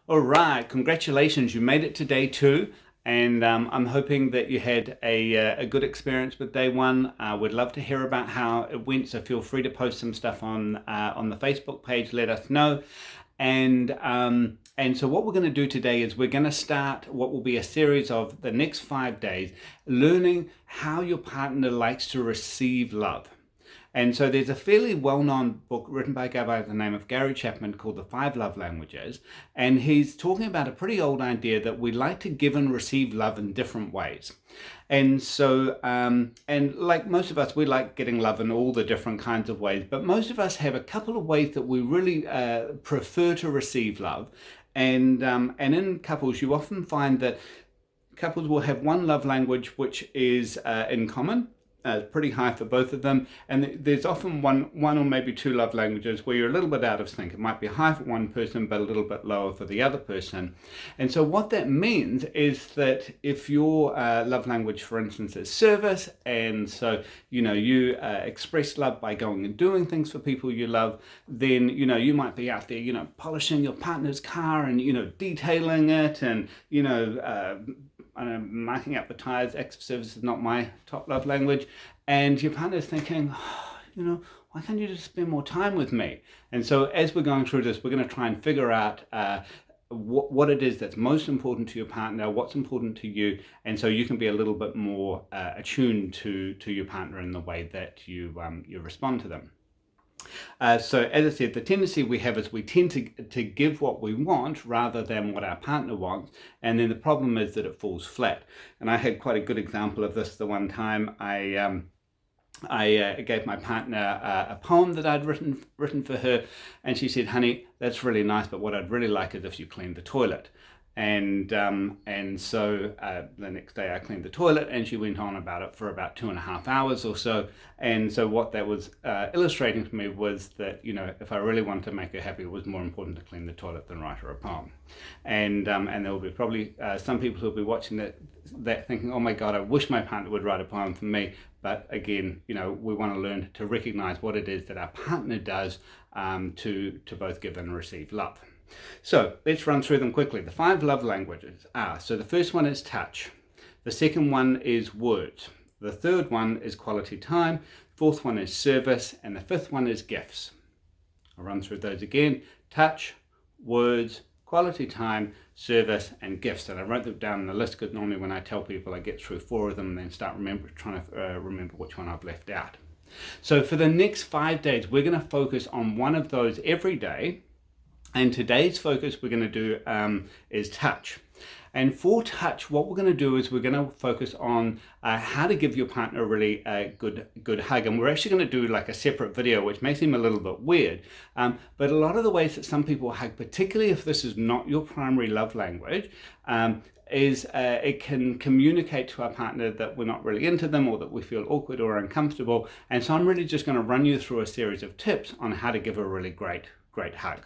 All right, congratulations, you made it to day two, and I'm hoping that you had a good experience with day one. We'd love to hear about how it went, so feel free to post some stuff on the Facebook page, let us know. And so what we're going to do today is we're going to start what will be a series of the next 5 days, learning how your partner likes to receive love. And so there's a fairly well-known book written by a guy by the name of Gary Chapman called The 5 Love Languages. And he's talking about a pretty old idea that we like to give and receive love in different ways. And so, and like most of us, we like getting love in all the different kinds of ways. But most of us have a couple of ways that we really prefer to receive love. And in couples, you often find that couples will have one love language which is in common, pretty high for both of them, and there's often one or maybe two love languages where you're a little bit out of sync. It might be high for one person but a little bit lower for the other person. And so what that means is that if your love language, for instance, is service, and so you express love by going and doing things for people you love, then you might be out there polishing your partner's car and detailing it, and marking up the tires. Acts of service is not my top love language, and your partner's thinking, why can't you just spend more time with me? And so as we're going through this, we're going to try and figure out what it is that's most important to your partner, what's important to you, and so you can be a little bit more attuned to your partner in the way that you respond to them. So as I said, the tendency we have is we tend to give what we want rather than what our partner wants, and then the problem is that it falls flat. And I had quite a good example of this the one time. I gave my partner a poem that I'd written for her, and she said, "Honey, that's really nice, but what I'd really like is if you cleaned the toilet." And so the next day I cleaned the toilet, and she went on about it for about 2.5 hours or so. And so what that was illustrating to me was that if I really wanted to make her happy, it was more important to clean the toilet than write her a poem. And there will be probably some people who will be watching that thinking, "Oh my God, I wish my partner would write a poem for me." But again, we want to learn to recognize what it is that our partner does to both give and receive love. So let's run through them quickly. The 5 love languages are, so the first one is touch. The second one is words. The third one is quality time. Fourth one is service. And the fifth one is gifts. I'll run through those again. Touch, words, quality time, service, and gifts. And I wrote them down in the list because normally when I tell people I get through 4 of them and then start trying to remember which one I've left out. So for the next 5 days, we're going to focus on one of those every day. And today's focus we're going to do is touch. And for touch, what we're going to do is we're going to focus on how to give your partner a really good hug. And we're actually going to do like a separate video, which may seem a little bit weird. But a lot of the ways that some people hug, particularly if this is not your primary love language, is it can communicate to our partner that we're not really into them, or that we feel awkward or uncomfortable. And so I'm really just going to run you through a series of tips on how to give a really great hug.